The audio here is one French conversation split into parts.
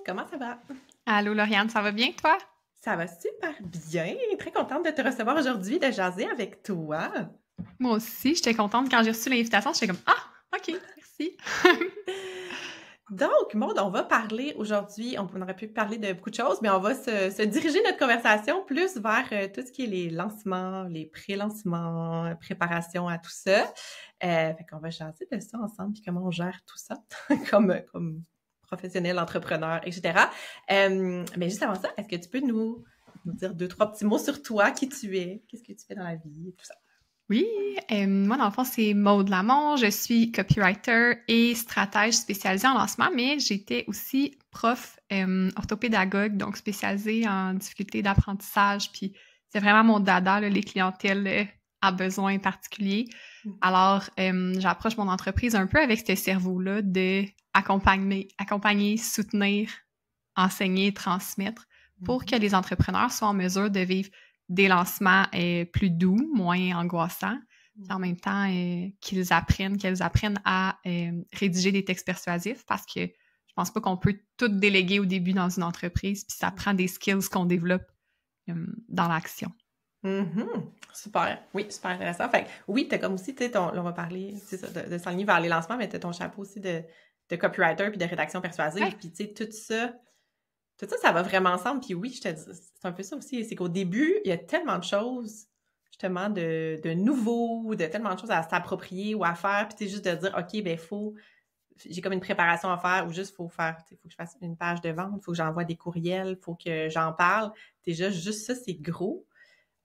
comment ça va? Allô Lauriane, ça va bien toi? Ça va super bien. Très contente de te recevoir aujourd'hui, de jaser avec toi. Moi aussi, j'étais contente quand j'ai reçu l'invitation, j'étais comme ah, OK, merci. Donc, Maude, on va parler aujourd'hui, on aurait pu parler de beaucoup de choses, mais on va se diriger notre conversation plus vers tout ce qui est les lancements, les pré-lancements, préparation à tout ça. Fait qu'on va jaser de ça ensemble, puis comment on gère tout ça comme professionnel, entrepreneur, etc. Mais juste avant ça, est-ce que tu peux nous dire deux, trois petits mots sur toi, qui tu es, qu'est-ce que tu fais dans la vie, tout ça? Oui, moi dans le fond, c'est Maude Lamont, je suis copywriter et stratège spécialisée en lancement, mais j'étais aussi prof orthopédagogue, donc spécialisée en difficultés d'apprentissage, puis c'est vraiment mon dada, là, les clientèles à besoins particuliers. Alors, j'approche mon entreprise un peu avec ce cerveau-là de accompagner, soutenir, enseigner, transmettre pour que les entrepreneurs soient en mesure de vivre des lancements plus doux, moins angoissants, puis en même temps qu'elles apprennent à rédiger des textes persuasifs parce que je pense pas qu'on peut tout déléguer au début dans une entreprise, puis ça prend des skills qu'on développe dans l'action. Super. Oui, super intéressant. Fait que, oui, t'as comme aussi, tu sais, là, on va parler de s'aligner vers les lancements, mais t'as ton chapeau aussi de copywriter puis de rédaction persuasive. Ouais. Puis, tu sais, tout ça, ça va vraiment ensemble. Puis oui, je te dis, c'est un peu ça aussi. C'est qu'au début, il y a tellement de choses, justement, de nouveaux, de tellement de choses à s'approprier ou à faire. Puis, tu sais, juste de dire, OK, ben, j'ai comme une préparation à faire ou juste faut que je fasse une page de vente, faut que j'envoie des courriels, faut que j'en parle. Déjà, juste ça, c'est gros.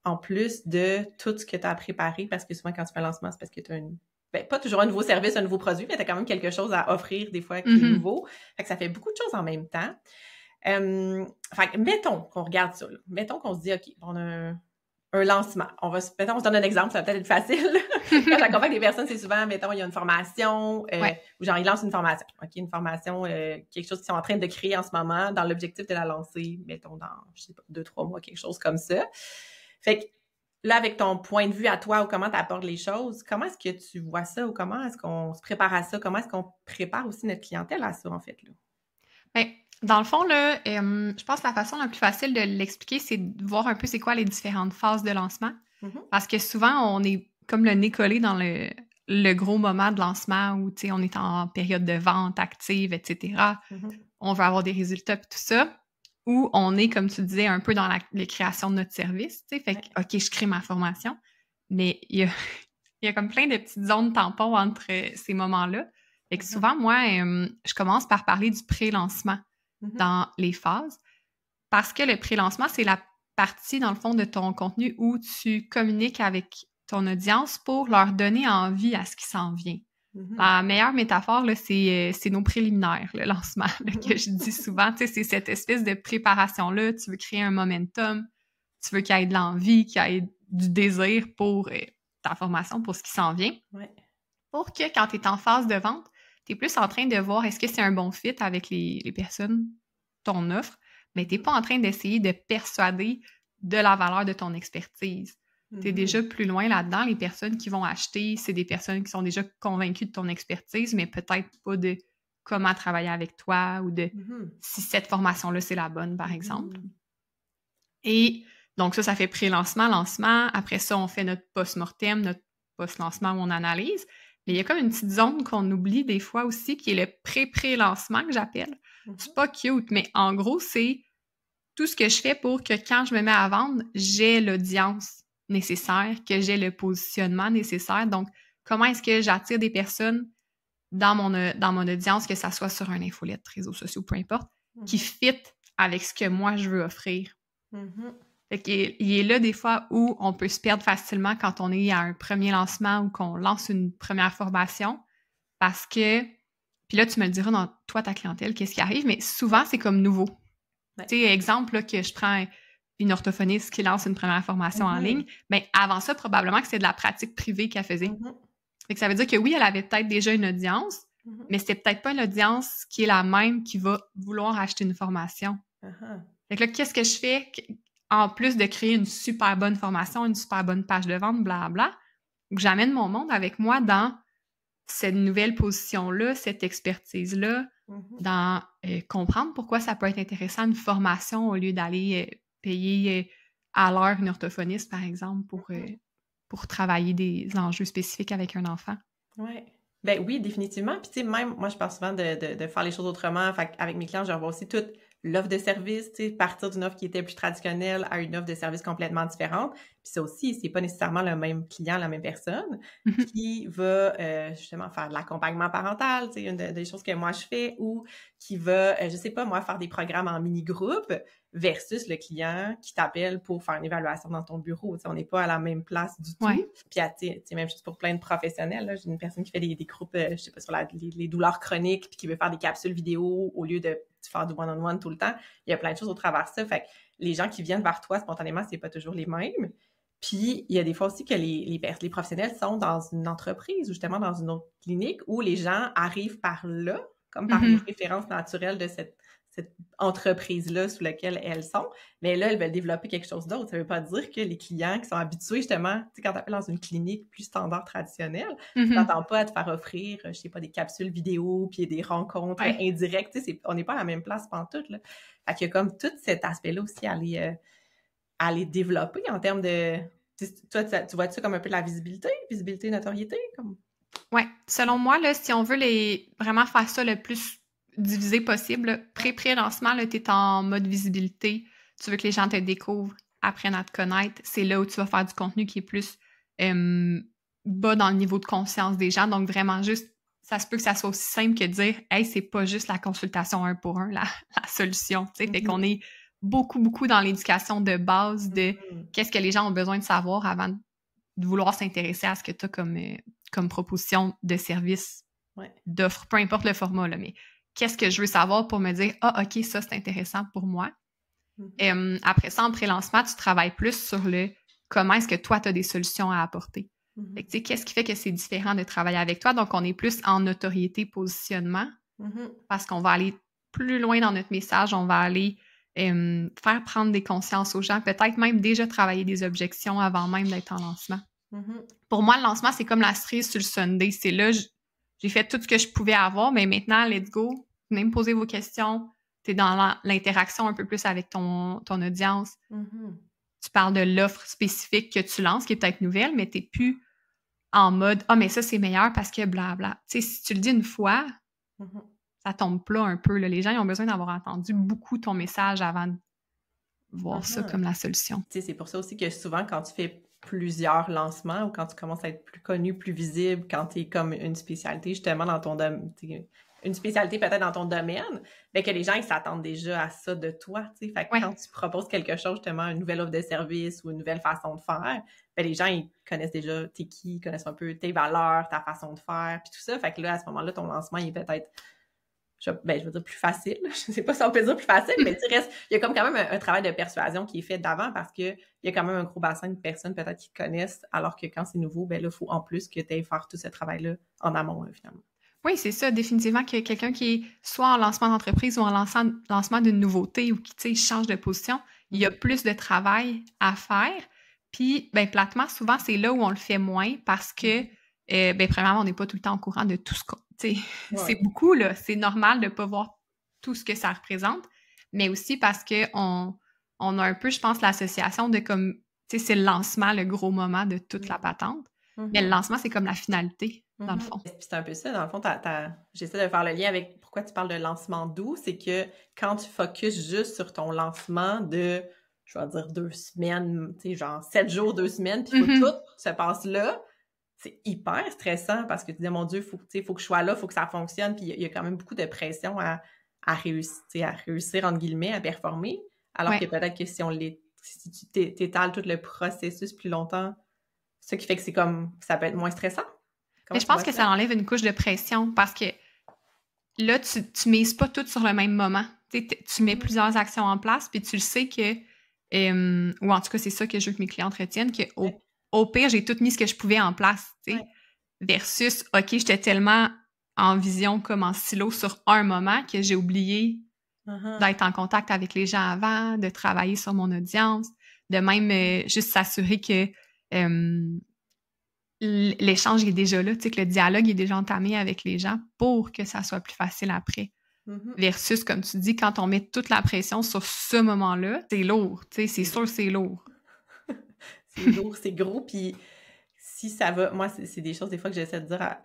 En plus de tout ce que tu as préparé, parce que souvent, quand tu fais un lancement, c'est parce que tu as pas toujours un nouveau service, un nouveau produit, mais tu as quand même quelque chose à offrir des fois qui est nouveau. Fait que ça fait beaucoup de choses en même temps. Fait que mettons qu'on regarde ça. Là. Mettons qu'on se dit, OK, on a un lancement. Mettons, on se donne un exemple, ça va peut-être être facile. Quand j'accompagne des personnes, c'est souvent, mettons, il y a une formation, ou genre, ils lancent une formation. OK, une formation, quelque chose qu'ils sont en train de créer en ce moment, dans l'objectif de la lancer, mettons, dans, je sais pas, 2-3 mois, quelque chose comme ça. Fait que là, avec ton point de vue à toi ou comment tu apportes les choses, comment est-ce que tu vois ça ou comment est-ce qu'on se prépare à ça? Comment est-ce qu'on prépare aussi notre clientèle à ça, en fait, là? Bien, dans le fond, là, je pense que la façon la plus facile de l'expliquer, c'est de voir un peu c'est quoi les différentes phases de lancement. Parce que souvent, on est comme le nez collé dans le gros moment de lancement où, tu sais, on est en période de vente active, etc. On veut avoir des résultats et tout ça. Ou on est, comme tu disais, un peu dans la création de notre service, tu sais. Fait que, OK, je crée ma formation. Mais il y a comme plein de petites zones tampons entre ces moments-là. Fait que souvent, moi, je commence par parler du pré-lancement dans les phases. Parce que le pré-lancement, c'est la partie, dans le fond, de ton contenu où tu communiques avec ton audience pour leur donner envie à ce qui s'en vient. La meilleure métaphore, là, c'est nos préliminaires, le lancement, là, que je dis souvent. Tu sais, c'est cette espèce de préparation-là. Tu veux créer un momentum, tu veux qu'il y ait de l'envie, qu'il y ait du désir pour ta formation, pour ce qui s'en vient. Ouais. Pour que quand tu es en phase de vente, tu es plus en train de voir est-ce que c'est un bon fit avec les personnes, ton offre, mais tu n'es pas en train d'essayer de persuader de la valeur de ton expertise. Tu es déjà plus loin là-dedans. Les personnes qui vont acheter, c'est des personnes qui sont déjà convaincues de ton expertise, mais peut-être pas de comment travailler avec toi ou de si cette formation-là, c'est la bonne, par exemple. Et donc ça fait pré-lancement, lancement. Après ça, on fait notre post-mortem, notre post-lancement où on analyse. Mais il y a comme une petite zone qu'on oublie des fois aussi, qui est le pré-pré-lancement que j'appelle. C'est pas cute, mais en gros, c'est tout ce que je fais pour que quand je me mets à vendre, j'ai l'audience nécessaire, que j'ai le positionnement nécessaire. Donc, comment est-ce que j'attire des personnes dans mon audience, que ça soit sur un infolette, réseaux sociaux, peu importe, qui fit avec ce que moi, je veux offrir. Fait qu'il est là des fois où on peut se perdre facilement quand on est à un premier lancement ou qu'on lance une première formation parce que, puis là, tu me le diras dans toi, ta clientèle, qu'est-ce qui arrive, mais souvent, c'est comme nouveau. Tu sais, exemple, là, que je prends une orthophoniste qui lance une première formation en ligne, mais avant ça, probablement que c'est de la pratique privée qu'elle faisait. Fait que ça veut dire que oui, elle avait peut-être déjà une audience, mais c'était peut-être pas une audience qui est la même qui va vouloir acheter une formation. Fait que là, qu'est-ce que je fais en plus de créer une super bonne formation, une super bonne page de vente, blablabla, que j'amène mon monde avec moi dans cette nouvelle position-là, cette expertise-là, dans comprendre pourquoi ça peut être intéressant une formation au lieu d'aller payer à l'heure une orthophoniste, par exemple, pour travailler des enjeux spécifiques avec un enfant. Ouais. Ben oui, définitivement. Puis tu sais, même, moi, je parle souvent de faire les choses autrement. Fait avec mes clients, je revois aussi toute l'offre de service, tu sais, partir d'une offre qui était plus traditionnelle à une offre de service complètement différente. Puis ça aussi, c'est pas nécessairement le même client, la même personne qui va justement faire de l'accompagnement parental, tu sais, une des choses que moi je fais, ou qui va, je sais pas, moi, faire des programmes en mini-groupe versus le client qui t'appelle pour faire une évaluation dans ton bureau. Tu sais, on n'est pas à la même place du tout. Ouais. Puis, tu sais, même chose pour plein de professionnels. Là, j'ai une personne qui fait des groupes, je sais pas, sur les douleurs chroniques, puis qui veut faire des capsules vidéo au lieu de faire du one-on-one tout le temps. Il y a plein de choses au travers de ça. Fait que les gens qui viennent vers toi spontanément, c'est pas toujours les mêmes. Puis, il y a des fois aussi que les professionnels sont dans une entreprise ou justement dans une autre clinique où les gens arrivent par là, comme par une référence naturelle de cette entreprise-là sous laquelle elles sont. Mais là, elles veulent développer quelque chose d'autre. Ça veut pas dire que les clients qui sont habitués, justement, tu sais, quand tu appelles dans une clinique plus standard traditionnelle, tu t'attends pas à te faire offrir, je sais pas, des capsules vidéo, puis des rencontres indirectes. Tu sais, on n'est pas à la même place pantoute, là. Fait qu'il y a comme tout cet aspect-là aussi à aller développer en termes de... Toi, tu vois ça comme un peu de la visibilité, notoriété? Comme... Oui. Selon moi, là, si on veut vraiment faire ça le plus divisé possible, pré-lancement, tu es en mode visibilité. Tu veux que les gens te découvrent, apprennent à te connaître. C'est là où tu vas faire du contenu qui est plus bas dans le niveau de conscience des gens. Donc, vraiment juste, ça se peut que ça soit aussi simple que de dire « Hey, c'est pas juste la consultation 1 pour 1, la solution. » Fait qu'on est beaucoup, beaucoup dans l'éducation de base de qu'est-ce que les gens ont besoin de savoir avant de vouloir s'intéresser à ce que tu as comme proposition de service, d'offre, peu importe le format, là, mais qu'est-ce que je veux savoir pour me dire « Ah, OK, ça, c'est intéressant pour moi. » Après ça, en pré-lancement, tu travailles plus sur le comment est-ce que toi, tu as des solutions à apporter. Fait que, qu'est-ce qui fait que c'est différent de travailler avec toi? Donc, on est plus en notoriété, positionnement, parce qu'on va aller plus loin dans notre message, on va aller faire prendre des consciences aux gens, peut-être même déjà travailler des objections avant même d'être en lancement. Pour moi, le lancement, c'est comme la cerise sur le sundae. C'est là, j'ai fait tout ce que je pouvais avoir, mais maintenant, let's go. Venez me poser vos questions. Tu es dans l'interaction un peu plus avec ton audience. Tu parles de l'offre spécifique que tu lances, qui est peut-être nouvelle, mais tu n'es plus en mode « Ah, mais ça, c'est meilleur parce que blabla. » Tu sais, si tu le dis une fois, ça tombe plat un peu. Là. Les gens ils ont besoin d'avoir entendu beaucoup ton message avant de voir ça comme la solution. Tu sais, c'est pour ça aussi que souvent, quand tu fais plusieurs lancements ou quand tu commences à être plus connu, plus visible, quand tu es comme une spécialité justement dans ton domaine, une spécialité peut-être dans ton domaine, bien que les gens, ils s'attendent déjà à ça de toi, tu sais. Fait que quand tu proposes quelque chose, justement, une nouvelle offre de service ou une nouvelle façon de faire, bien les gens, ils connaissent déjà t'es qui, ils connaissent un peu tes valeurs, ta façon de faire, puis tout ça. Fait que là, à ce moment-là, ton lancement, il est peut-être, je veux dire plus facile. Je sais pas si on peut dire plus facile, mais tu restes, il y a comme quand même un travail de persuasion qui est fait d'avant parce que il y a quand même un gros bassin de personnes peut-être qui te connaissent, alors que quand c'est nouveau, ben là, il faut en plus que tu aies faire tout ce travail-là en amont, finalement. Oui, c'est ça, définitivement que quelqu'un qui est soit en lancement d'entreprise ou en lancement d'une nouveauté ou qui, tu sais, change de position, il y a plus de travail à faire. Puis, ben platement, souvent, c'est là où on le fait moins parce que, premièrement, on n'est pas tout le temps au courant de tout ce qu'on... Tu sais, c'est beaucoup, là. C'est normal de ne pas voir tout ce que ça représente, mais aussi parce qu'on a un peu, je pense, l'association de comme... Tu sais, c'est le lancement, le gros moment de toute la patente. Mais le lancement, c'est comme la finalité, dans le fond. C'est un peu ça, dans le fond, j'essaie de faire le lien avec pourquoi tu parles de lancement doux, c'est que quand tu focuses juste sur ton lancement de, je vais dire 2 semaines, tu sais, genre 7 jours, 2 semaines, puis il faut tout se passe là, c'est hyper stressant parce que tu dis, mon Dieu, faut que je sois là, faut que ça fonctionne, puis il y a quand même beaucoup de pression à réussir, entre guillemets, à performer, alors que peut-être que si tu t'étales tout le processus plus longtemps, ce qui fait que c'est comme, ça peut être moins stressant. Mais je pense que ça enlève une couche de pression parce que là, tu mises pas tout sur le même moment. Tu mets plusieurs actions en place, puis tu le sais que, ou en tout cas, c'est ça que je veux que mes clients retiennent, qu'au pire, j'ai tout mis ce que je pouvais en place, versus, OK, j'étais tellement en vision comme en silo sur un moment que j'ai oublié d'être en contact avec les gens avant, de travailler sur mon audience, de même juste s'assurer que l'échange est déjà là, tu sais, que le dialogue est déjà entamé avec les gens pour que ça soit plus facile après. Versus, comme tu dis, quand on met toute la pression sur ce moment-là, c'est lourd, tu sais, c'est sûr que c'est lourd. C'est lourd, c'est gros, puis si ça va... Moi, c'est des choses, des fois, que j'essaie de dire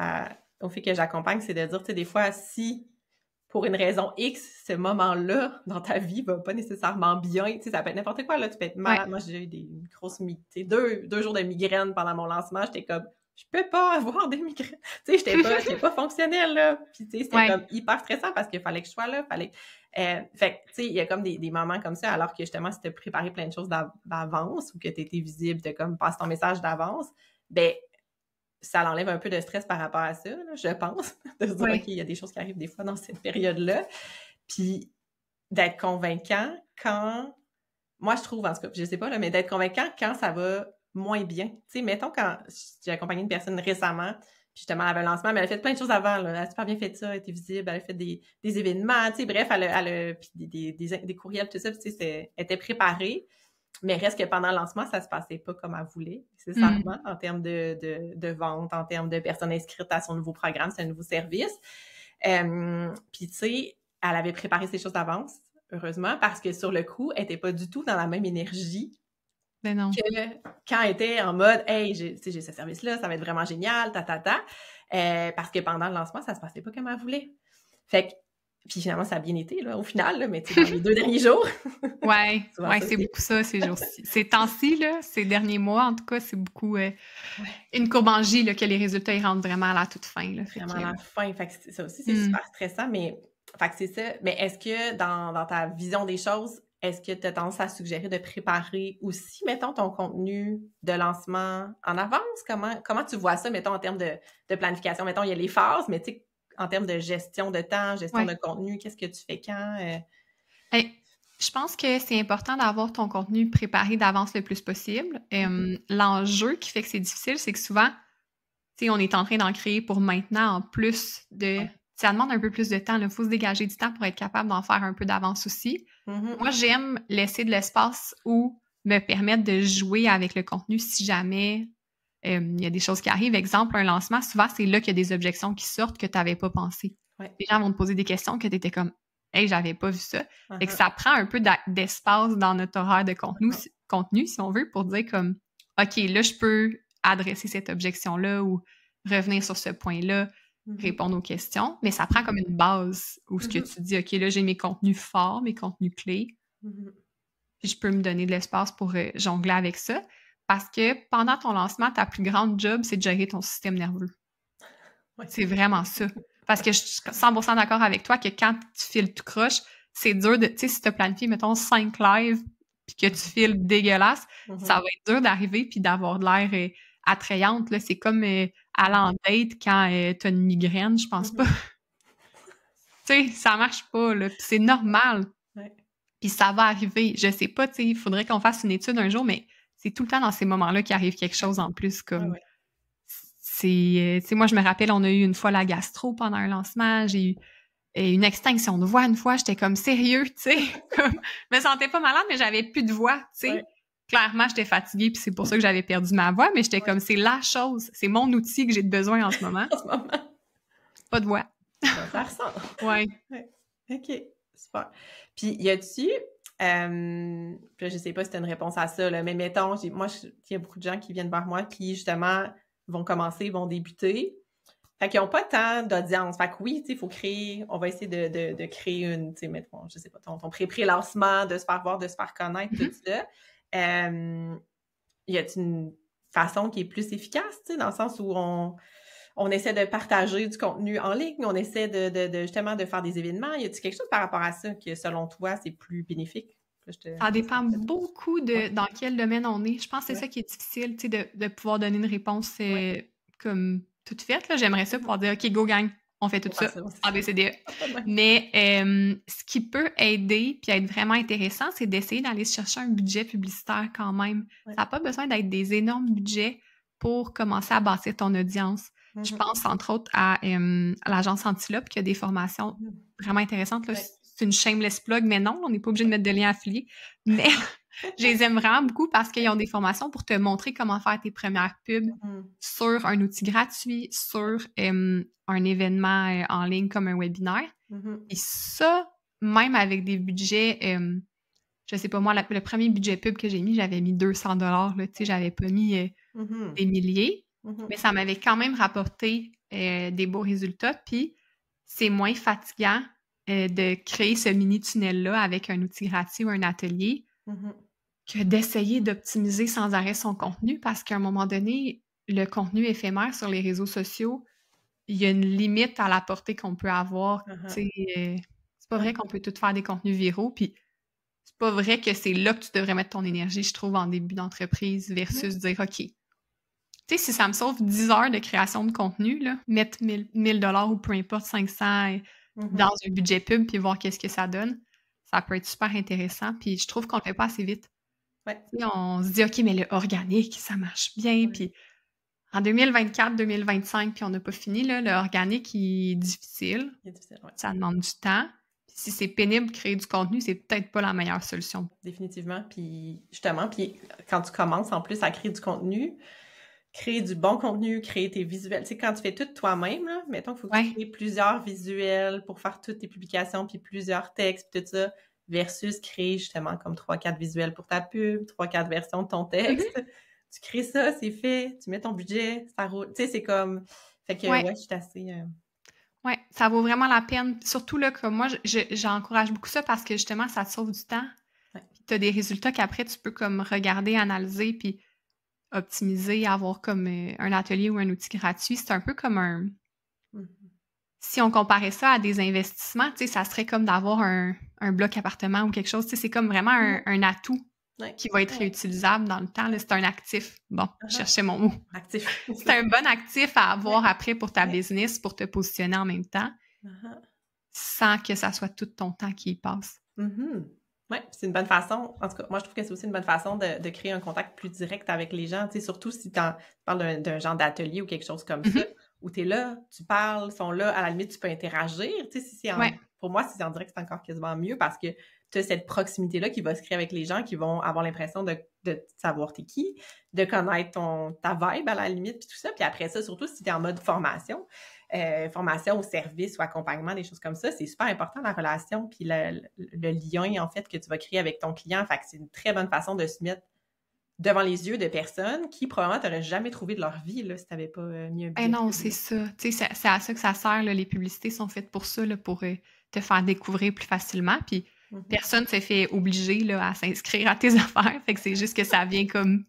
aux filles que j'accompagne, c'est de dire, tu sais, des fois, si pour une raison X, ce moment-là dans ta vie va pas nécessairement bien, tu sais, ça peut être n'importe quoi, là, tu peux être malade. Moi, j'ai eu des grosses migraines, deux jours de migraine pendant mon lancement, j'étais comme, je peux pas avoir des migraines. Tu sais, j'étais pas fonctionnelle, là. Puis, tu sais, c'était comme hyper stressant parce qu'il fallait que je sois là, fait que, tu sais, il y a comme des moments comme ça, alors que justement, si tu as préparé plein de choses d'avance ou que tu étais visible, tu as comme passé ton message d'avance, ben, ça l'enlève un peu de stress par rapport à ça, là, je pense, de se dire, OK, il y a des choses qui arrivent des fois dans cette période-là, puis d'être convaincant quand, moi je trouve, en tout cas, je sais pas, là, mais d'être convaincant quand ça va moins bien. Tu sais, mettons quand j'ai accompagné une personne récemment, puis justement, elle avait un lancement, mais elle a fait plein de choses avant, là. Elle a super bien fait ça, elle était visible, elle a fait des événements, tu sais, bref, elle a puis des courriels, tout ça, tu sais, elle était préparée. Mais reste que pendant le lancement, ça se passait pas comme elle voulait, nécessairement, en termes de vente, en termes de personnes inscrites à son nouveau programme, c'est un nouveau service. Puis, tu sais, elle avait préparé ces choses d'avance, heureusement, parce que sur le coup, elle était pas du tout dans la même énergie Ben non. que quand elle était en mode « Hey, j'ai ce service-là, ça va être vraiment génial, parce que pendant le lancement, ça se passait pas comme elle voulait. Fait que, puis finalement, ça a bien été, là, au final, là, mais tu sais, dans les 2 derniers jours. Ouais, c'est beaucoup ça, ces jours-ci. Ces temps-ci, là, ces derniers mois, en tout cas, c'est beaucoup une courbe en J, là, que les résultats, ils rentrent vraiment à la toute fin, là. Vraiment à la fin. Fait que ça aussi, c'est super stressant, mais... Fait que c'est ça. Mais est-ce que, dans ta vision des choses, est-ce que tu as tendance à suggérer de préparer aussi, mettons, ton contenu de lancement en avance? Comment tu vois ça, mettons, en termes de planification? Mettons, il y a les phases, mais tu sais, en termes de gestion de temps, gestion de contenu, qu'est-ce que tu fais quand? Je pense que c'est important d'avoir ton contenu préparé d'avance le plus possible. L'enjeu qui fait que c'est difficile, c'est que souvent, tu sais, on est en train d'en créer pour maintenant, en plus de... Ça demande un peu plus de temps. Il faut se dégager du temps pour être capable d'en faire un peu d'avance aussi. Moi, j'aime laisser de l'espace ou me permettre de jouer avec le contenu si jamais il y a des choses qui arrivent. Exemple, un lancement, souvent, c'est là qu'il y a des objections qui sortent que tu n'avais pas pensé. Les gens vont te poser des questions que tu étais comme « Hey, j'avais pas vu ça ». Fait que ça prend un peu d'espace dans notre horaire de contenu, si on veut, pour dire comme « OK, là, je peux adresser cette objection-là ou revenir sur ce point-là ». Répondre aux questions, mais ça prend comme une base où ce que tu dis, OK, là, j'ai mes contenus forts, mes contenus clés, puis je peux me donner de l'espace pour jongler avec ça, parce que pendant ton lancement, ta plus grande job, c'est de gérer ton système nerveux. C'est vraiment ça. Parce que je suis 100% d'accord avec toi que quand tu files tout croche, c'est dur de, tu sais, si tu as planifié, mettons, 5 lives, puis que tu files dégueulasse, ça va être dur d'arriver puis d'avoir de l'air attrayante, là. C'est comme aller en date quand t'as une migraine, je pense pas. Tu sais, ça marche pas, là. Puis c'est normal. Puis ça va arriver. Je sais pas, tu sais, il faudrait qu'on fasse une étude un jour, mais c'est tout le temps dans ces moments-là qu'il arrive quelque chose en plus, comme... C'est... tu sais, moi, je me rappelle, on a eu une fois la gastro pendant un lancement, j'ai eu une extinction de voix une fois, j'étais comme sérieux, tu sais, comme... Je me sentais pas malade, mais j'avais plus de voix, tu sais. Clairement, j'étais fatiguée, puis c'est pour ça que j'avais perdu ma voix, mais j'étais comme, c'est la chose, c'est mon outil que j'ai besoin en ce moment. Pas de voix. Ça ressemble. OK, super. Puis, y a-tu... je sais pas si t'as une réponse à ça, là, mais mettons, il y a beaucoup de gens qui viennent vers moi qui, justement, vont débuter. Fait qu'ils n'ont pas tant d'audience. Fait que oui, tu sais, il faut créer... On va essayer de créer une... Tu sais, mettons, je sais pas, ton pré-lancement, de se faire voir, de se faire connaître, tout ça. Y a-t-il une façon qui est plus efficace, tu sais, dans le sens où on essaie de partager du contenu en ligne, on essaie de justement de faire des événements. Y a-t-il quelque chose par rapport à ça que, selon toi, c'est plus bénéfique? Ça dépend beaucoup de dans quel domaine on est. Je pense que c'est ça qui est difficile, tu sais, de pouvoir donner une réponse comme toute faite. Là. J'aimerais ça pouvoir dire « OK, go gang, on fait tout ça, ABCDE ». Mais ce qui peut aider puis être vraiment intéressant, c'est d'essayer d'aller chercher un budget publicitaire quand même. Ça n'a pas besoin d'être des énormes budgets pour commencer à bâtir ton audience. Je pense, entre autres, à l'agence Antilope qui a des formations vraiment intéressantes. Là. C'est une shameless plug, mais non, on n'est pas obligé de mettre de lien affilié. Mais Je les aime vraiment beaucoup parce qu'ils ont des formations pour te montrer comment faire tes premières pubs sur un outil gratuit, sur un événement en ligne comme un webinaire. Et ça, même avec des budgets, je sais pas moi, le premier budget pub que j'ai mis, j'avais mis 200 $, là, tu sais, j'avais pas mis des milliers, mais ça m'avait quand même rapporté des beaux résultats, puis c'est moins fatigant de créer ce mini-tunnel-là avec un outil gratuit ou un atelier que d'essayer d'optimiser sans arrêt son contenu, parce qu'à un moment donné, le contenu éphémère sur les réseaux sociaux, il y a une limite à la portée qu'on peut avoir. Tu sais, c'est pas vrai qu'on peut tout faire des contenus viraux, puis c'est pas vrai que c'est là que tu devrais mettre ton énergie, je trouve, en début d'entreprise, versus dire, OK, tu sais, si ça me sauve 10 heures de création de contenu, là, mettre 1000 $ ou peu importe, 500 dans un budget pub, puis voir qu'est-ce que ça donne, ça peut être super intéressant, puis je trouve qu'on le fait pas assez vite. On se dit, OK, mais le organique, ça marche bien, puis en 2024, 2025, puis on n'a pas fini, là, le organique, il est difficile. Ça demande du temps. Puis si c'est pénible de créer du contenu, c'est peut-être pas la meilleure solution. Définitivement. Puis justement, quand tu commences en plus à créer du contenu, créer du bon contenu, créer tes visuels. Tu sais, quand tu fais tout toi-même, là, mettons qu'il faut que tu crées plusieurs visuels pour faire toutes tes publications, puis plusieurs textes, puis tout ça, versus créer justement comme 3-4 visuels pour ta pub, 3-4 versions de ton texte. Tu crées ça, c'est fait, tu mets ton budget, ça roule. Tu sais, c'est comme... Fait que, je suis assez... Ouais, ça vaut vraiment la peine. Surtout, là, comme moi, j'encourage beaucoup ça parce que, justement, ça te sauve du temps. Puis t'as des résultats qu'après, tu peux comme regarder, analyser, puis optimiser, avoir comme un atelier ou un outil gratuit. C'est un peu comme un... Si on comparait ça à des investissements, tu sais, ça serait comme d'avoir un bloc appartement ou quelque chose. Tu sais, c'est comme vraiment un atout qui va être réutilisable dans le temps. Là, c'est un actif. Bon, je cherchais mon mot. Actif. C'est un bon actif à avoir après pour ta business, pour te positionner en même temps, sans que ça soit tout ton temps qui y passe. Oui, c'est une bonne façon. En tout cas, moi, je trouve que c'est aussi une bonne façon de créer un contact plus direct avec les gens. Tu sais, surtout si tu parles d'un genre d'atelier ou quelque chose comme ça, où tu es là, tu parles, ils sont là, à la limite, tu peux interagir. Tu sais, pour moi, si c'est en direct, c'est encore quasiment mieux parce que tu as cette proximité-là qui va se créer avec les gens qui vont avoir l'impression de savoir t'es qui, de connaître ta vibe à la limite, puis tout ça. Puis après ça, surtout si tu es en mode formation ou service ou accompagnement, des choses comme ça, c'est super important, la relation, puis le lien, en fait, que tu vas créer avec ton client. Fait que c'est une très bonne façon de se mettre devant les yeux de personnes qui, probablement, t'auraient jamais trouvé de leur vie, là, si t'avais pas mis un budget. Non, c'est ça. Tu sais, c'est à ça que ça sert, là. Les publicités sont faites pour ça, là, pour te faire découvrir plus facilement, puis personne se fait obliger, là, à s'inscrire à tes affaires. Fait que c'est juste que ça vient comme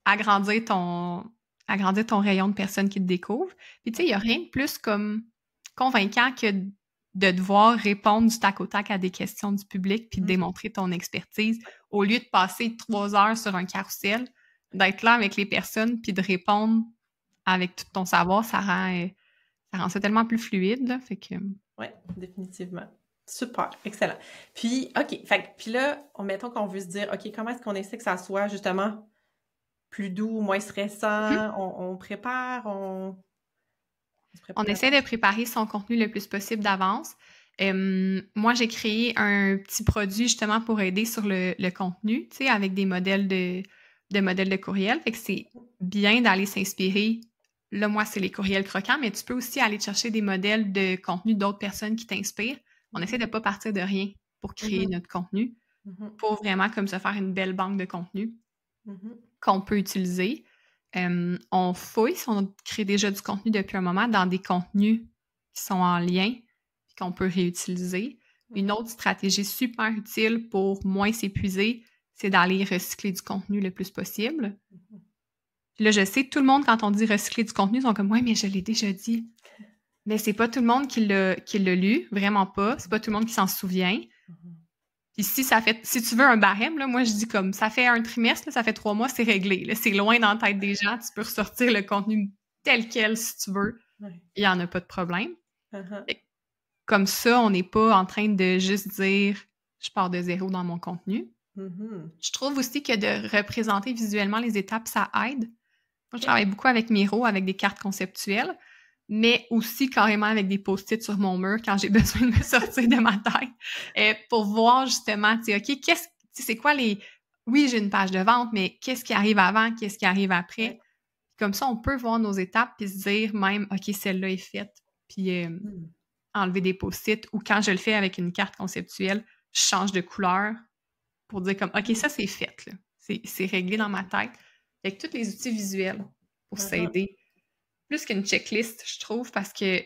agrandir ton rayon de personnes qui te découvrent. Puis tu sais, il n'y a rien de plus comme convaincant que de devoir répondre du tac au tac à des questions du public puis de démontrer ton expertise au lieu de passer 3 heures sur un carrousel, d'être là avec les personnes puis de répondre avec tout ton savoir, ça rend ça tellement plus fluide, là, fait que... Oui, définitivement. Super, excellent. Puis, OK, puis là, mettons qu'on veut se dire, OK, comment est-ce qu'on essaie que ça soit, justement, plus doux, moins stressant, on prépare, on essaie de préparer son contenu le plus possible d'avance. Moi, j'ai créé un petit produit justement pour aider sur le contenu, tu sais, avec des modèles de modèles de courriel. Fait que c'est bien d'aller s'inspirer. Là, moi, c'est les courriels croquants, mais tu peux aussi aller chercher des modèles de contenu d'autres personnes qui t'inspirent. On essaie de ne pas partir de rien pour créer notre contenu, pour vraiment comme se faire une belle banque de contenu qu'on peut utiliser. On fouille, si on crée déjà du contenu depuis un moment, dans des contenus qui sont en lien et qu'on peut réutiliser. Une autre stratégie super utile pour moins s'épuiser, c'est d'aller recycler du contenu le plus possible. Puis là, je sais que tout le monde, quand on dit recycler du contenu, ils sont comme « Ouais, mais je l'ai déjà dit. » Mais c'est pas tout le monde qui l'a lu, vraiment pas. C'est pas tout le monde qui s'en souvient. Puis si tu veux un barème, là, moi je dis comme ça fait un trimestre, là, ça fait 3 mois, c'est réglé. Là, c'est loin dans la tête des gens. Tu peux ressortir le contenu tel quel si tu veux. Il n'y en a pas de problème. Comme ça, on n'est pas en train de juste dire je pars de zéro dans mon contenu. Je trouve aussi que de représenter visuellement les étapes, ça aide. Moi, je travaille beaucoup avec Miro, avec des cartes conceptuelles, mais aussi carrément avec des post-it sur mon mur quand j'ai besoin de me sortir de ma tête pour voir justement, tu sais, OK, c'est quoi oui, j'ai une page de vente, mais qu'est-ce qui arrive avant, qu'est-ce qui arrive après? Ouais. Comme ça, on peut voir nos étapes puis se dire même, OK, celle-là est faite, puis enlever des post-it, ou quand je le fais avec une carte conceptuelle, je change de couleur pour dire comme, OK, ça, c'est fait, là. C'est réglé dans ma tête. Avec tous les outils visuels pour s'aider. Plus qu'une checklist, je trouve, parce que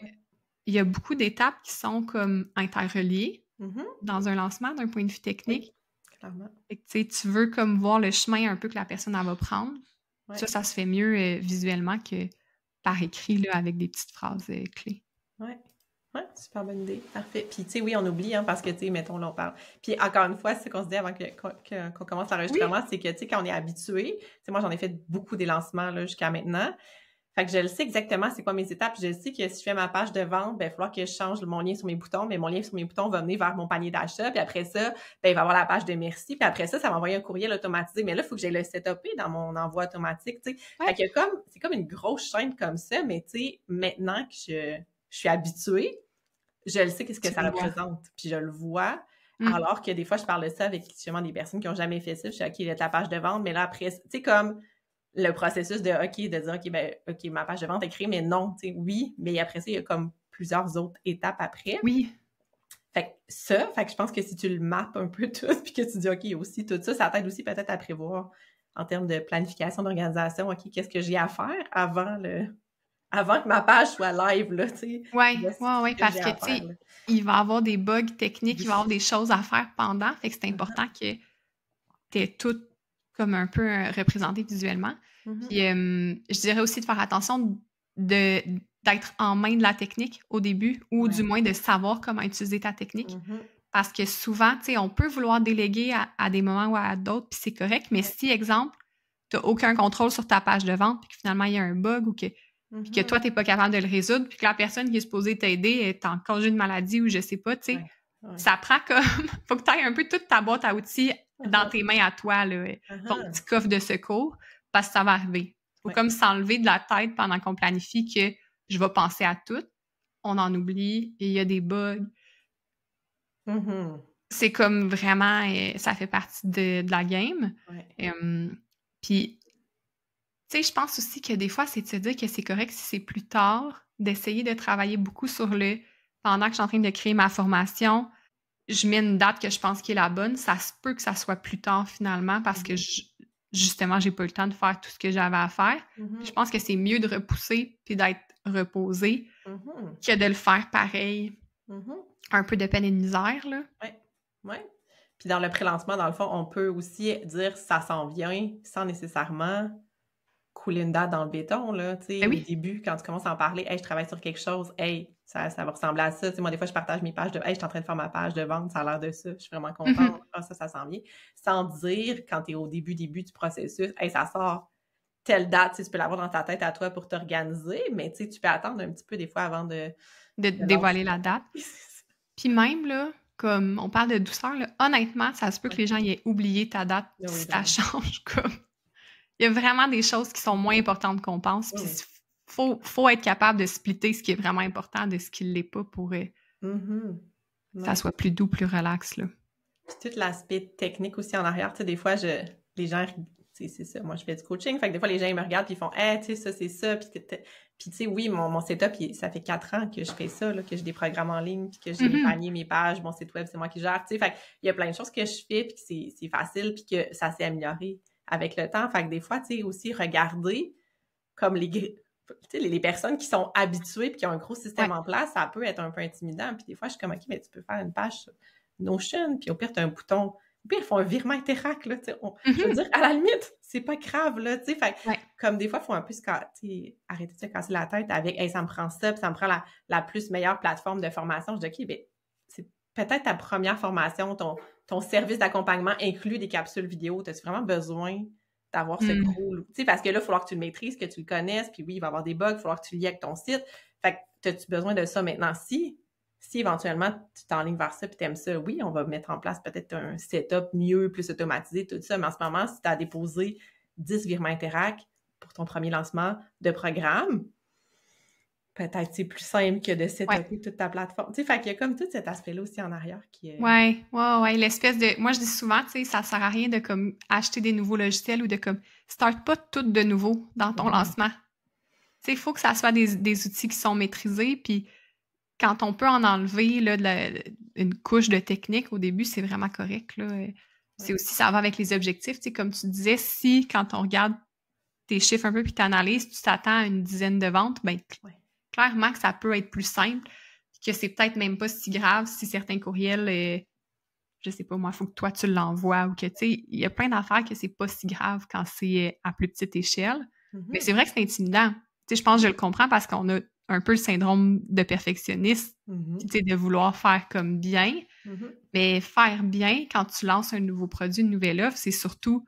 il y a beaucoup d'étapes qui sont comme interreliées dans un lancement d'un point de vue technique. Oui, clairement. Et que, tu veux comme voir le chemin un peu que la personne elle va prendre. Ouais. Ça se fait mieux visuellement que par écrit, là, avec des petites phrases clés. Oui. Ouais, super bonne idée. Parfait. Puis, tu sais, oui, on oublie, hein, parce que, tu sais, mettons, là, on parle. Puis, encore une fois, c'est ce qu'on se dit avant qu'on commence l'enregistrement, c'est que, tu sais, quand on est habitué, tu sais, moi, j'en ai fait beaucoup des lancements, là, jusqu'à maintenant. Fait que je le sais exactement c'est quoi mes étapes. Je sais que si je fais ma page de vente, ben, il va falloir que je change mon lien sur mes boutons, mais mon lien sur mes boutons va mener vers mon panier d'achat. Puis après ça, ben, il va y avoir la page de merci. Puis après ça, ça va m'envoyer un courriel automatisé. Mais là, il faut que j'aille le setupé dans mon envoi automatique, tu sais. Fait que c'est comme une grosse chaîne comme ça, mais tu sais, maintenant que je suis habituée, je le sais qu'est-ce que ça représente. Puis je le vois. Alors que des fois, je parle de ça avec justement des personnes qui n'ont jamais fait ça. Je suis OK, il y a ta page de vente, mais là, après, tu sais, comme le processus de dire, OK, ben, OK, ma page de vente est créée, mais non, tu sais, oui, mais après ça, il y a comme plusieurs autres étapes après. Oui. Fait que je pense que si tu le mappes un peu tout, puis que tu dis, OK, il y a aussi tout ça, ça t'aide aussi peut-être à prévoir en termes de planification, d'organisation, OK, qu'est-ce que j'ai à faire avant que ma page soit live, là, tu sais. Oui, parce que, tu sais, il va y avoir des bugs techniques, il va y avoir des choses à faire pendant, fait que c'est important que tu aies tout comme un peu représenté visuellement. Puis, je dirais aussi de faire attention d'être en main de la technique au début, ou du moins de savoir comment utiliser ta technique. Parce que souvent, tu sais, on peut vouloir déléguer à des moments ou à d'autres, puis c'est correct, mais si, exemple, tu n'as aucun contrôle sur ta page de vente, puis que finalement, il y a un bug, ou que puis que toi, tu n'es pas capable de le résoudre, puis que la personne qui est supposée t'aider est en congé de maladie ou je sais pas, tu sais. Ça prend comme... faut que tu aies un peu toute ta boîte à outils dans tes mains à toi, là, ton petit coffre de secours, parce que ça va arriver. Faut comme s'enlever de la tête pendant qu'on planifie que je vais penser à tout. On en oublie, et il y a des bugs. C'est comme vraiment... ça fait partie de la game. Puis... Tu sais, je pense aussi que des fois, c'est de se dire que c'est correct si c'est plus tard, d'essayer de travailler beaucoup sur pendant que je suis en train de créer ma formation, je mets une date que je pense qui est la bonne. Ça se peut que ça soit plus tard finalement parce que justement, j'ai pas eu le temps de faire tout ce que j'avais à faire. Je pense que c'est mieux de repousser puis d'être reposé que de le faire pareil. Un peu de peine et de misère, là. Oui. Puis dans le pré-lancement, dans le fond, on peut aussi dire ça s'en vient sans nécessairement couler une date dans le béton, là, tu sais, au début, quand tu commences à en parler, « Hey, je travaille sur quelque chose, hey, ça va ressembler à ça. » Tu sais, moi, des fois, je partage mes pages de « Hey, je suis en train de faire ma page de vente, ça a l'air de ça, je suis vraiment contente, ça s'en vient. » Sans dire, quand tu es au début du processus, « Hey, ça sort telle date, tu sais, tu peux l'avoir dans ta tête à toi pour t'organiser, mais tu sais, tu peux attendre un petit peu des fois avant de dévoiler la date. » Puis même, là, comme on parle de douceur, là, honnêtement, ça se peut que les gens aient oublié ta date si ça change, comme... Il y a vraiment des choses qui sont moins importantes qu'on pense. Puis faut être capable de splitter ce qui est vraiment important de ce qui ne l'est pas pour que ça soit plus doux, plus relax, là. Puis tout l'aspect technique aussi en arrière. Tu sais, des fois, les gens, tu sais, c'est ça. Moi, je fais du coaching. Fait que des fois, les gens, ils me regardent puis ils font « Hey, tu sais, ça, c'est ça. » Puis tu sais, oui, mon setup, ça fait 4 ans que je fais ça, là, que j'ai des programmes en ligne, puis que j'ai mes paniers, mes pages, mon site web, c'est moi qui gère. Tu sais, fait il y a plein de choses que je fais puis que c'est facile puis que ça s'est amélioré avec le temps. Fait que des fois, tu sais, aussi regarder comme les personnes qui sont habituées puis qui ont un gros système en place, ça peut être un peu intimidant. Puis des fois, je suis comme, OK, mais tu peux faire une page sur Notion, puis au pire, tu as un bouton. Au pire, ils font un virement Interac, là, tu sais. Je veux dire, à la limite, c'est pas grave, là, tu sais. Fait comme des fois, il faut un peu arrêter de se casser la tête avec, hey, ça me prend ça, puis ça me prend la plus meilleure plateforme de formation. Je dis, OK, bien, c'est peut-être ta première formation, ton service d'accompagnement inclut des capsules vidéo. As-tu vraiment besoin d'avoir ce gros... Tu sais, parce que là, il va falloir que tu le maîtrises, que tu le connaisses, puis oui, il va y avoir des bugs, il va falloir que tu le lies avec ton site. Fait que as-tu besoin de ça maintenant? Si éventuellement, tu t'enlignes vers ça puis tu aimes ça, oui, on va mettre en place peut-être un setup mieux, plus automatisé, tout ça. Mais en ce moment, si tu as déposé 10 virements Interac pour ton premier lancement de programme, peut-être c'est plus simple que de setuper toute ta plateforme. Tu sais, fait qu'il y a comme tout cet aspect-là aussi en arrière qui est... Ouais, l'espèce de... Moi, je dis souvent, tu sais, ça sert à rien de comme acheter des nouveaux logiciels ou de comme start pas tout de nouveau dans ton lancement. Tu sais, il faut que ça soit des outils qui sont maîtrisés, puis quand on peut en enlever là, une couche de technique au début, c'est vraiment correct, là. C'est aussi, ça va avec les objectifs, tu sais, comme tu disais, si quand on regarde tes chiffres un peu puis t'analyses, tu t'attends à une dizaine de ventes, ben clairement que ça peut être plus simple, que c'est peut-être même pas si grave si certains courriels, je sais pas moi, il faut que toi tu l'envoies ou que, tu sais, il y a plein d'affaires que c'est pas si grave quand c'est à plus petite échelle. Mais c'est vrai que c'est intimidant. Tu sais, je pense que je le comprends parce qu'on a un peu le syndrome de perfectionniste, tu sais, de vouloir faire comme bien. Mais faire bien, quand tu lances un nouveau produit, une nouvelle offre, c'est surtout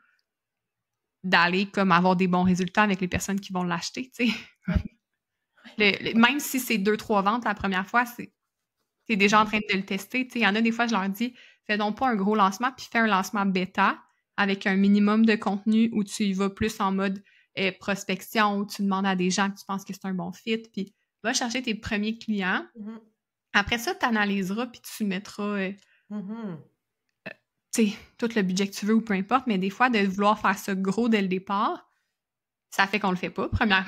d'aller comme avoir des bons résultats avec les personnes qui vont l'acheter, tu sais. Même si c'est 2-3 ventes la première fois, t'es déjà en train de le tester. Tu sais, il y en a des fois, je leur dis, fais donc pas un gros lancement, puis fais un lancement bêta avec un minimum de contenu où tu y vas plus en mode prospection, où tu demandes à des gens que tu penses que c'est un bon fit, puis va chercher tes premiers clients. Après ça, tu analyseras, puis tu mettras tu sais, tout le budget que tu veux ou peu importe, mais des fois, de vouloir faire ça gros dès le départ, ça fait qu'on le fait pas, premièrement.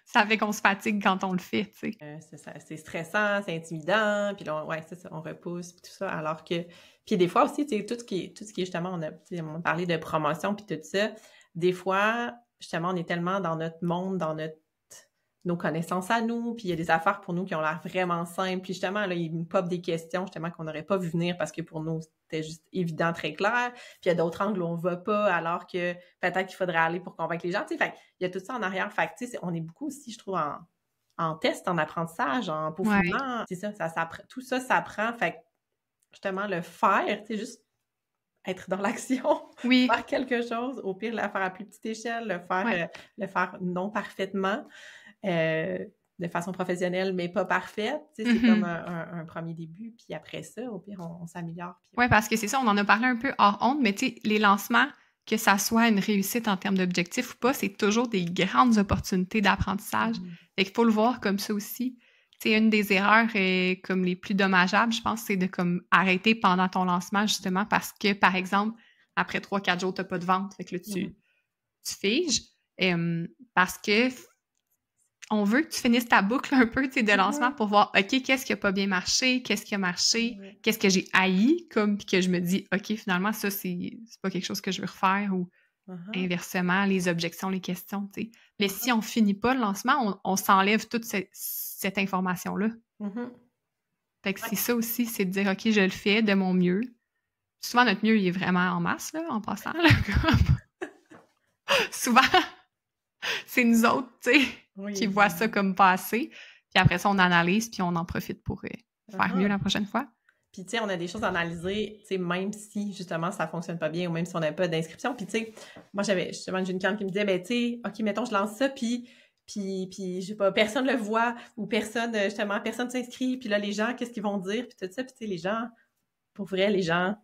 Ça fait qu'on se fatigue quand on le fait, tu sais. C'est ça, c'est stressant, c'est intimidant, puis là, c'est ça, on repousse, puis tout ça, alors que... Puis des fois aussi, tu sais, tout ce qui est justement, on a parlé de promotion, puis tout ça, des fois, justement, on est tellement dans notre monde, dans nos connaissances à nous, puis il y a des affaires pour nous qui ont l'air vraiment simples, puis justement, là, il nous pop des questions, justement, qu'on n'aurait pas vu venir parce que pour nous, c'était juste évident, très clair, puis il y a d'autres angles où on va pas, alors que peut-être qu'il faudrait aller pour convaincre les gens, tu sais, fait il y a tout ça en arrière, fait tu sais, on est beaucoup aussi, je trouve, en test, en apprentissage, en peaufinement, c'est ça, tout ça s'apprend, fait justement, le faire, tu sais, juste être dans l'action, faire quelque chose, au pire, le faire à plus petite échelle, le faire non parfaitement, de façon professionnelle, mais pas parfaite. Tu sais, c'est comme un premier début, puis après ça, au pire, on s'améliore. Oui, parce que c'est ça, on en a parlé un peu hors honte, mais tu sais, les lancements, que ça soit une réussite en termes d'objectifs ou pas, c'est toujours des grandes opportunités d'apprentissage. Fait qu'il faut le voir comme ça aussi. Tu sais, une des erreurs comme les plus dommageables, je pense, c'est de comme arrêter pendant ton lancement, justement, parce que, par exemple, après 3-4 jours, tu n'as pas de vente. Fait que là, tu figes. Parce que on veut que tu finisses ta boucle un peu de lancement pour voir, OK, qu'est-ce qui n'a pas bien marché, qu'est-ce qui a marché, qu'est-ce que j'ai haï, comme, puis que je me dis, OK, finalement, ça, c'est pas quelque chose que je veux refaire, ou inversement, les objections, les questions, tu sais. Mais si on finit pas le lancement, on s'enlève toute cette information-là. Fait que c'est ça aussi, c'est de dire, OK, je le fais de mon mieux. Souvent, notre mieux, il est vraiment en masse, là, en passant, là, comme... Souvent... c'est nous autres, tu sais, qui voient ça comme passé. Puis après ça, on analyse, puis on en profite pour faire mieux la prochaine fois. Puis, tu sais, on a des choses à analyser, tu sais, même si, justement, ça fonctionne pas bien ou même si on n'a pas d'inscription. Puis, tu sais, moi, j'avais justement une cliente qui me disait, ben, tu sais, OK, mettons, je lance ça, puis je sais pas, personne le voit ou personne s'inscrit. Puis là, les gens, qu'est-ce qu'ils vont dire? Puis tout ça, puis tu sais, les gens, pour vrai, les gens...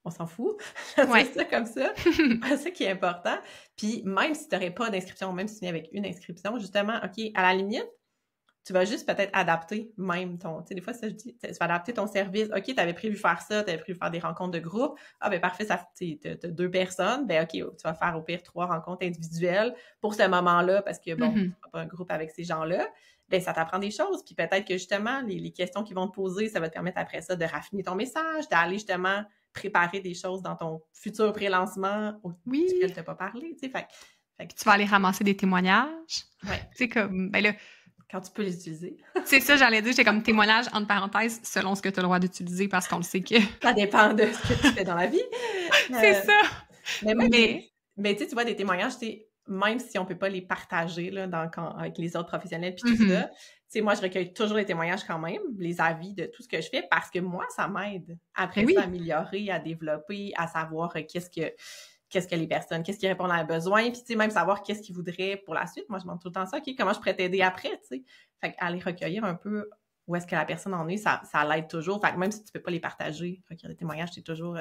on s'en fout. C'est ça comme ça. C'est ça qui est important. Puis même si tu n'aurais pas d'inscription, même si tu viens avec une inscription, justement, OK, à la limite, tu vas juste peut-être adapter même ton... Tu sais, des fois, ça, je dis, tu vas adapter ton service. OK, tu avais prévu faire ça, tu avais prévu faire des rencontres de groupe. Ah, ben parfait, tu as 2 personnes. Ben OK, tu vas faire au pire 3 rencontres individuelles pour ce moment-là parce que, bon, tu n'as pas un groupe avec ces gens-là. Ben ça t'apprend des choses. Puis peut-être que, justement, les questions qu'ils vont te poser, ça va te permettre après ça de raffiner ton message, d'aller, justement, préparer des choses dans ton futur pré-lancement auquel tu n'as pas parlé, tu sais. Fait que tu vas aller ramasser des témoignages. Tu sais, comme, ben là... quand tu peux les utiliser. C'est ça, j'allais dire, j'ai comme témoignage, entre parenthèses, selon ce que tu as le droit d'utiliser, parce qu'on le sait que... ça dépend de ce que tu fais dans la vie. C'est ça! Mais tu vois, des témoignages, même si on peut pas les partager là, avec les autres professionnels puis tout ça, moi, je recueille toujours les témoignages quand même, les avis de tout ce que je fais, parce que moi, ça m'aide après ça à améliorer, à développer, à savoir qu'est-ce que les personnes, qu'est-ce qui répond à leurs besoins, puis même savoir qu'est-ce qu'ils voudraient pour la suite. Moi, je demande tout le temps ça, OK, comment je pourrais t'aider après, tu sais. Fait qu'aller recueillir un peu où est-ce que la personne en est, ça l'aide toujours. Fait que même si tu peux pas les partager, recueillir des témoignages, c'est toujours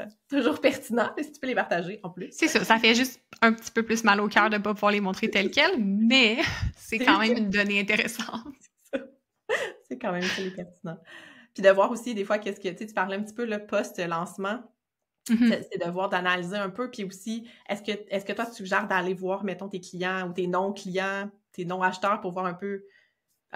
pertinent, mais si tu peux les partager en plus. C'est ça fait juste un petit peu plus mal au cœur de pas pouvoir les montrer telles quelles, mais c'est quand même une donnée intéressante. C'est quand même très pertinent. Puis de voir aussi, des fois, qu'est-ce que, tu parlais un petit peu, le post-lancement, c'est de voir, d'analyser un peu, puis aussi, est-ce que toi, tu suggères d'aller voir, mettons, tes clients ou tes non-clients, tes non-acheteurs pour voir un peu,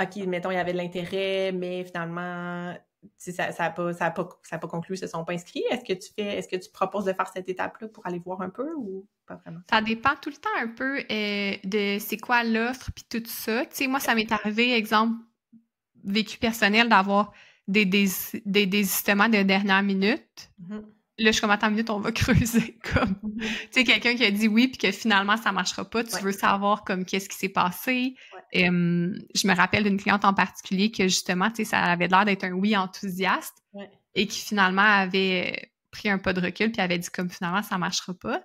OK, mettons, il y avait de l'intérêt, mais finalement, ça n'a pas conclu, ils ne se sont pas inscrits. Est-ce que tu proposes de faire cette étape-là pour aller voir un peu ou pas vraiment? Ça dépend tout le temps un peu de c'est quoi l'offre puis tout ça. Tu sais, moi, ça m'est arrivé, exemple, vécu personnel, d'avoir des désistements de dernière minute. Là, je suis comme, attends une minute, on va creuser. Comme, tu sais, quelqu'un qui a dit oui puis que finalement, ça marchera pas. Tu veux savoir comme qu'est-ce qui s'est passé. Je me rappelle d'une cliente en particulier que justement, tu sais, ça avait l'air d'être un oui enthousiaste et qui finalement avait pris un pas de recul puis avait dit comme finalement, ça marchera pas.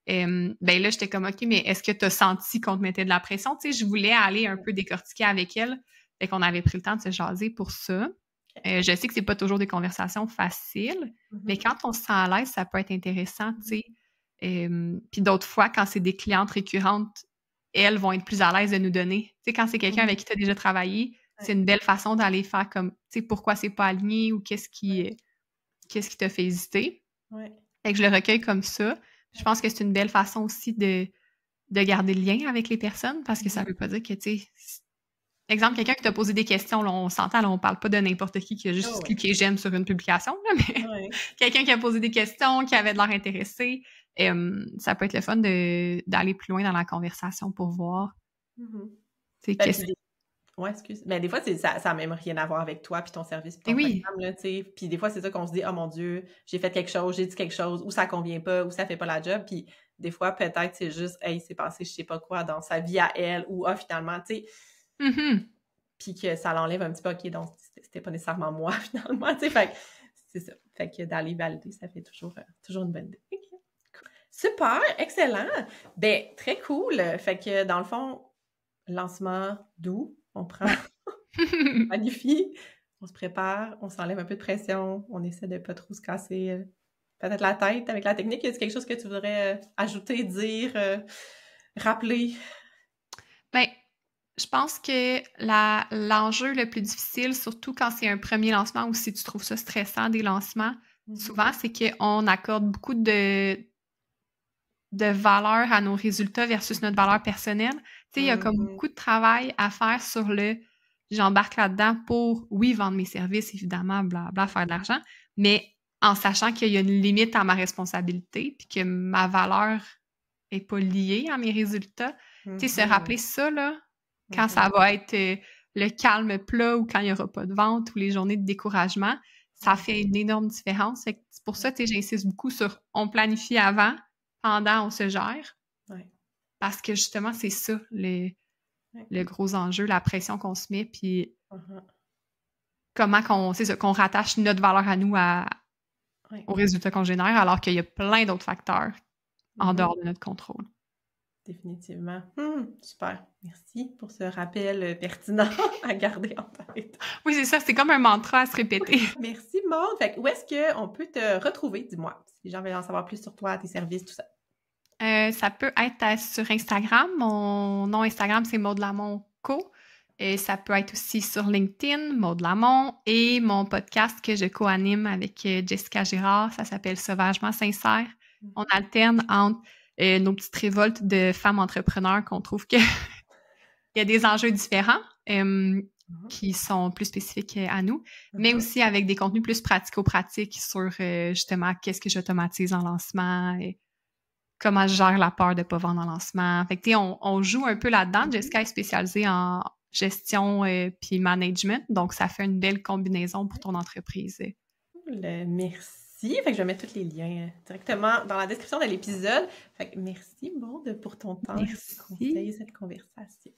Ben là, j'étais comme, OK, mais est-ce que tu as senti qu'on te mettait de la pression? Tu sais, je voulais aller un peu décortiquer avec elle. Fait qu'on avait pris le temps de se jaser pour ça. Je sais que c'est pas toujours des conversations faciles, mais quand on se sent à l'aise, ça peut être intéressant, tu sais. Puis d'autres fois, quand c'est des clientes récurrentes, elles vont être plus à l'aise de nous donner. Tu sais, quand c'est quelqu'un avec qui tu as déjà travaillé, c'est une belle façon d'aller faire comme, tu sais, pourquoi c'est pas aligné ou qu'est-ce qui t'a fait hésiter. Fait que je le recueille comme ça. Je pense que c'est une belle façon aussi de garder le lien avec les personnes parce que ça veut pas dire que, tu sais, exemple, quelqu'un qui t'a posé des questions, là, on s'entend, là, on parle pas de n'importe qui a juste cliqué j'aime sur une publication, là, mais quelqu'un qui a posé des questions, qui avait de l'air intéressé, ça peut être le fun d'aller plus loin dans la conversation pour voir. Excuse. Mais des fois, ça n'a même rien à voir avec toi puis ton service puis ton programme, là, tu sais. Puis des fois, c'est ça qu'on se dit, oh mon Dieu, j'ai fait quelque chose, j'ai dit quelque chose, ou ça convient pas, ou ça fait pas la job. Puis des fois, peut-être, c'est juste, hey, c'est passé je sais pas quoi dans sa vie à elle, ou finalement, tu sais. Puis que ça l'enlève un petit peu, OK, donc c'était pas nécessairement moi, finalement, tu sais. Fait que c'est ça. Fait que d'aller valider, ça fait toujours une bonne idée. Okay. Cool. Super, excellent. Ben, très cool. Fait que dans le fond, lancement doux. On prend, on planifie, on se prépare, on s'enlève un peu de pression, on essaie de pas trop se casser peut-être la tête avec la technique. Est-ce quelque chose que tu voudrais ajouter, dire, rappeler? Ben, je pense que l'enjeu le plus difficile, surtout quand c'est un premier lancement ou si tu trouves ça stressant des lancements, souvent, c'est qu'on accorde beaucoup de valeur à nos résultats versus notre valeur personnelle. Tu sais, il y a comme beaucoup de travail à faire sur j'embarque là-dedans pour, oui, vendre mes services, évidemment, blablabla, faire de l'argent, mais en sachant qu'il y a une limite à ma responsabilité puis que ma valeur n'est pas liée à mes résultats. Tu sais, se rappeler ça, là, quand ça va être le calme plat ou quand il n'y aura pas de vente ou les journées de découragement, ça fait une énorme différence. C'est pour ça, tu sais, j'insiste beaucoup sur on planifie avant, pendant, on se gère. Parce que justement, c'est ça, le gros enjeu, la pression qu'on se met, puis comment qu'on rattache notre valeur à nous aux résultats qu'on génère, alors qu'il y a plein d'autres facteurs en dehors de notre contrôle. Définitivement. Super. Merci pour ce rappel pertinent à garder en tête. Oui, c'est ça. C'est comme un mantra à se répéter. Merci, Maude. Fait que où est-ce qu'on peut te retrouver? Dis-moi. Si les gens veulent en savoir plus sur toi, tes services, tout ça. Ça peut être sur Instagram. Mon nom Instagram, c'est Maude Lamont Co. Et ça peut être aussi sur LinkedIn, Maude Lamont. Et mon podcast que je co-anime avec Jessica Girard, ça s'appelle Sauvagement Sincère. On alterne entre nos petites révoltes de femmes entrepreneurs qu'on trouve qu'il y a des enjeux différents qui sont plus spécifiques à nous, mais aussi avec des contenus plus pratico-pratiques sur justement qu'est-ce que j'automatise en lancement et comment je gère la peur de ne pas vendre en lancement. Fait que, on joue un peu là-dedans. Jessica est spécialisée en gestion puis management, donc ça fait une belle combinaison pour ton entreprise. Merci. Fait que je vais mettre tous les liens directement dans la description de l'épisode. Fait que merci, Maude, pour ton temps. Merci. Conseil, cette conversation.